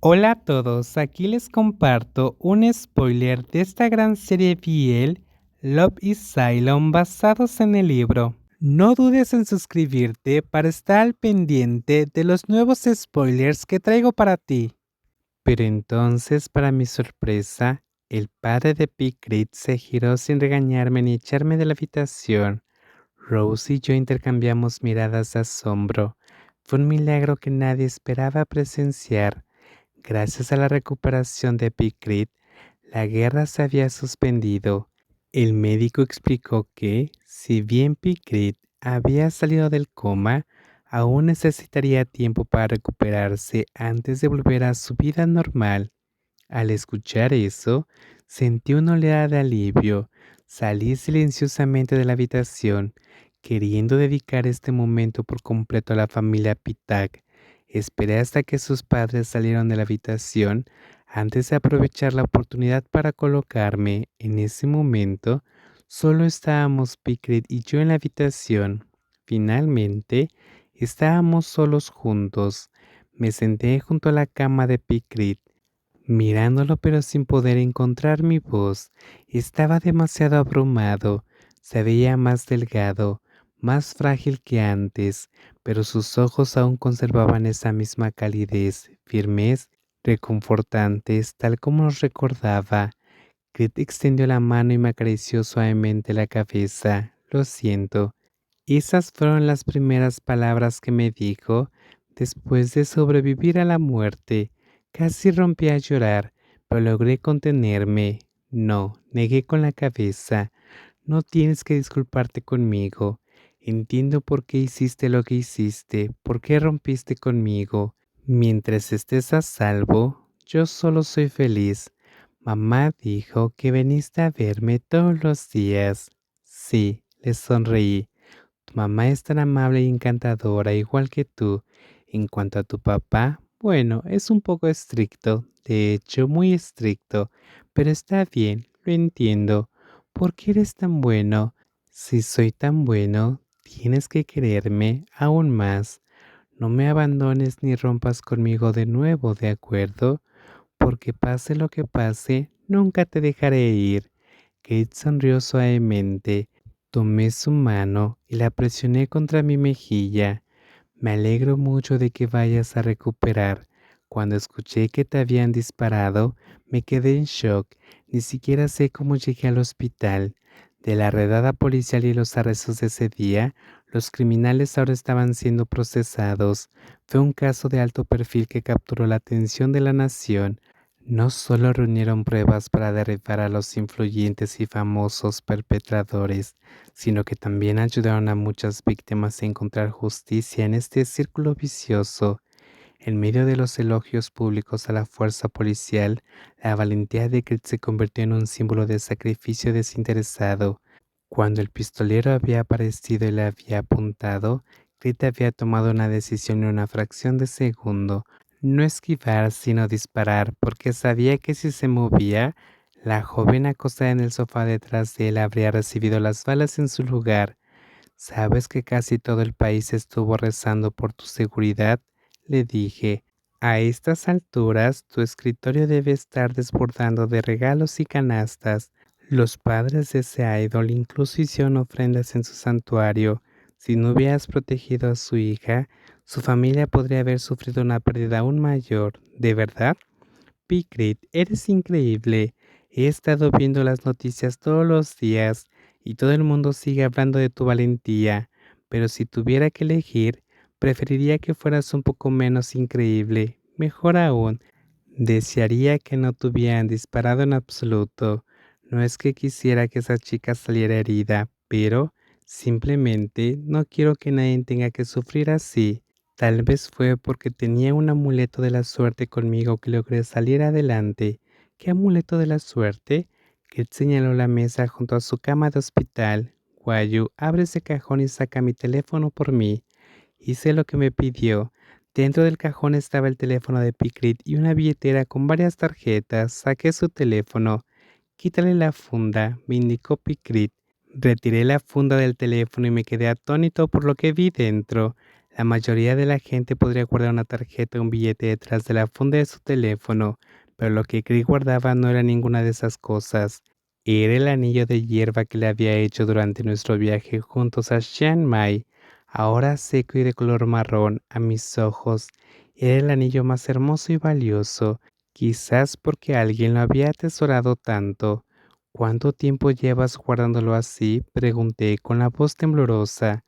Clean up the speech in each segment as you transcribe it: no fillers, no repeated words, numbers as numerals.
Hola a todos, aquí les comparto un spoiler de esta gran serie BL, Love is Cylon, basados en el libro. No dudes en suscribirte para estar al pendiente de los nuevos spoilers que traigo para ti. Pero entonces, para mi sorpresa, el padre de Picrit se giró sin regañarme ni echarme de la habitación. Rose y yo intercambiamos miradas de asombro. Fue un milagro que nadie esperaba presenciar. Gracias a la recuperación de Picrit, la guerra se había suspendido. El médico explicó que, si bien Picrit había salido del coma, aún necesitaría tiempo para recuperarse antes de volver a su vida normal. Al escuchar eso, sentí una oleada de alivio. Salí silenciosamente de la habitación, queriendo dedicar este momento por completo a la familia Pitak. Esperé hasta que sus padres salieron de la habitación antes de aprovechar la oportunidad para colocarme. En ese momento, solo estábamos Picret y yo en la habitación. Finalmente, estábamos solos juntos. Me senté junto a la cama de Picret mirándolo pero sin poder encontrar mi voz. Estaba demasiado abrumado. Se veía más delgado, más frágil que antes, pero sus ojos aún conservaban esa misma calidez, firmez, reconfortantes, tal como nos recordaba. Kate extendió la mano y me acarició suavemente la cabeza. Lo siento. Esas fueron las primeras palabras que me dijo después de sobrevivir a la muerte. Casi rompí a llorar, pero logré contenerme. No, negué con la cabeza. No tienes que disculparte conmigo. Entiendo por qué hiciste lo que hiciste, por qué rompiste conmigo. Mientras estés a salvo, yo solo soy feliz. Mamá dijo que veniste a verme todos los días. Sí, le sonreí. Tu mamá es tan amable y encantadora, igual que tú. En cuanto a tu papá, bueno, es un poco estricto, de hecho, muy estricto, pero está bien, lo entiendo. ¿Por qué eres tan bueno? Si soy tan bueno, tienes que quererme aún más. No me abandones ni rompas conmigo de nuevo, ¿de acuerdo? Porque pase lo que pase, nunca te dejaré ir. Kate sonrió suavemente. Tomé su mano y la presioné contra mi mejilla. Me alegro mucho de que vayas a recuperar. Cuando escuché que te habían disparado, me quedé en shock. Ni siquiera sé cómo llegué al hospital. De la redada policial y los arrestos de ese día, los criminales ahora estaban siendo procesados. Fue un caso de alto perfil que capturó la atención de la nación. No solo reunieron pruebas para derribar a los influyentes y famosos perpetradores, sino que también ayudaron a muchas víctimas a encontrar justicia en este círculo vicioso. En medio de los elogios públicos a la fuerza policial, la valentía de Krit se convirtió en un símbolo de sacrificio desinteresado. Cuando el pistolero había aparecido y le había apuntado, Krit había tomado una decisión en una fracción de segundo: no esquivar, sino disparar, porque sabía que si se movía, la joven acostada en el sofá detrás de él habría recibido las balas en su lugar. ¿Sabes que casi todo el país estuvo rezando por tu seguridad?, le dije. A estas alturas, tu escritorio debe estar desbordando de regalos y canastas. Los padres de ese idol incluso hicieron ofrendas en su santuario. Si no hubieras protegido a su hija, su familia podría haber sufrido una pérdida aún mayor. ¿De verdad? Picrit, eres increíble. He estado viendo las noticias todos los días y todo el mundo sigue hablando de tu valentía, pero si tuviera que elegir, preferiría que fueras un poco menos increíble. Mejor aún, desearía que no te hubieran disparado en absoluto. No es que quisiera que esa chica saliera herida, pero simplemente no quiero que nadie tenga que sufrir así. Tal vez fue porque tenía un amuleto de la suerte conmigo que logré salir adelante. ¿Qué amuleto de la suerte? Que señaló la mesa junto a su cama de hospital. Guayu, abre ese cajón y saca mi teléfono por mí. Hice lo que me pidió. Dentro del cajón estaba el teléfono de Picrit y una billetera con varias tarjetas. Saqué su teléfono. Quítale la funda, me indicó Picrit. Retiré la funda del teléfono y me quedé atónito por lo que vi dentro. La mayoría de la gente podría guardar una tarjeta o un billete detrás de la funda de su teléfono, pero lo que Chris guardaba no era ninguna de esas cosas. Era el anillo de hierba que le había hecho durante nuestro viaje juntos a Chiang Mai, ahora seco y de color marrón a mis ojos. Era el anillo más hermoso y valioso, quizás porque alguien lo había atesorado tanto. ¿Cuánto tiempo llevas guardándolo así?, pregunté con la voz temblorosa.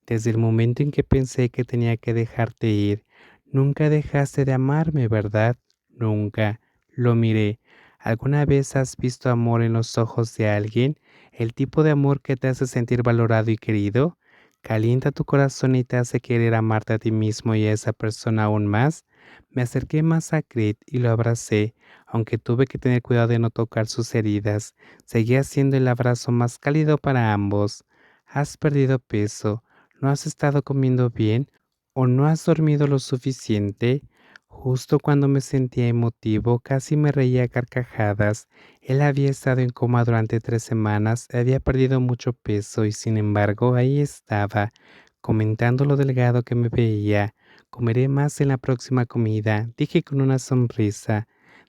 Desde el momento en que pensé que tenía que dejarte ir. Nunca dejaste de amarme, ¿verdad? Nunca. Lo miré. ¿Alguna vez has visto amor en los ojos de alguien? El tipo de amor que te hace sentir valorado y querido. Calienta tu corazón y te hace querer amarte a ti mismo y a esa persona aún más. Me acerqué más a Creed y lo abracé, aunque tuve que tener cuidado de no tocar sus heridas. Seguía siendo el abrazo más cálido para ambos. Has perdido peso. ¿No has estado comiendo bien o no has dormido lo suficiente? Justo cuando me sentía emotivo, casi me reía a carcajadas. Él había estado en coma durante 3 semanas, había perdido mucho peso y sin embargo ahí estaba, comentando lo delgado que me veía. Comeré más en la próxima comida, dije con una sonrisa.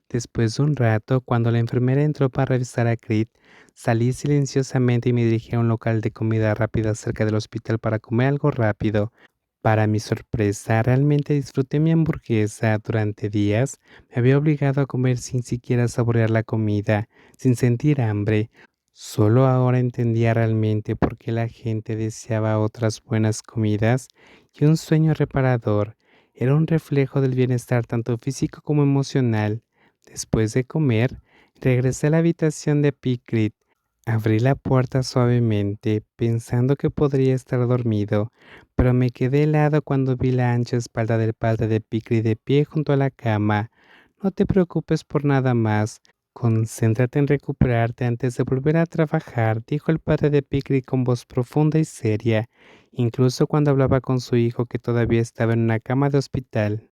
Después de un rato, cuando la enfermera entró para revisar a Creed, salí silenciosamente y me dirigí a un local de comida rápida cerca del hospital para comer algo rápido. Para mi sorpresa, realmente disfruté mi hamburguesa. Durante días me había obligado a comer sin siquiera saborear la comida, sin sentir hambre. Solo ahora entendía realmente por qué la gente deseaba otras buenas comidas y un sueño reparador. Era un reflejo del bienestar tanto físico como emocional. Después de comer, regresé a la habitación de Picrit. Abrí la puerta suavemente, pensando que podría estar dormido, pero me quedé helado cuando vi la ancha espalda del padre de Picrit de pie junto a la cama. No te preocupes por nada más. Concéntrate en recuperarte antes de volver a trabajar, dijo el padre de Picrit con voz profunda y seria, incluso cuando hablaba con su hijo que todavía estaba en una cama de hospital.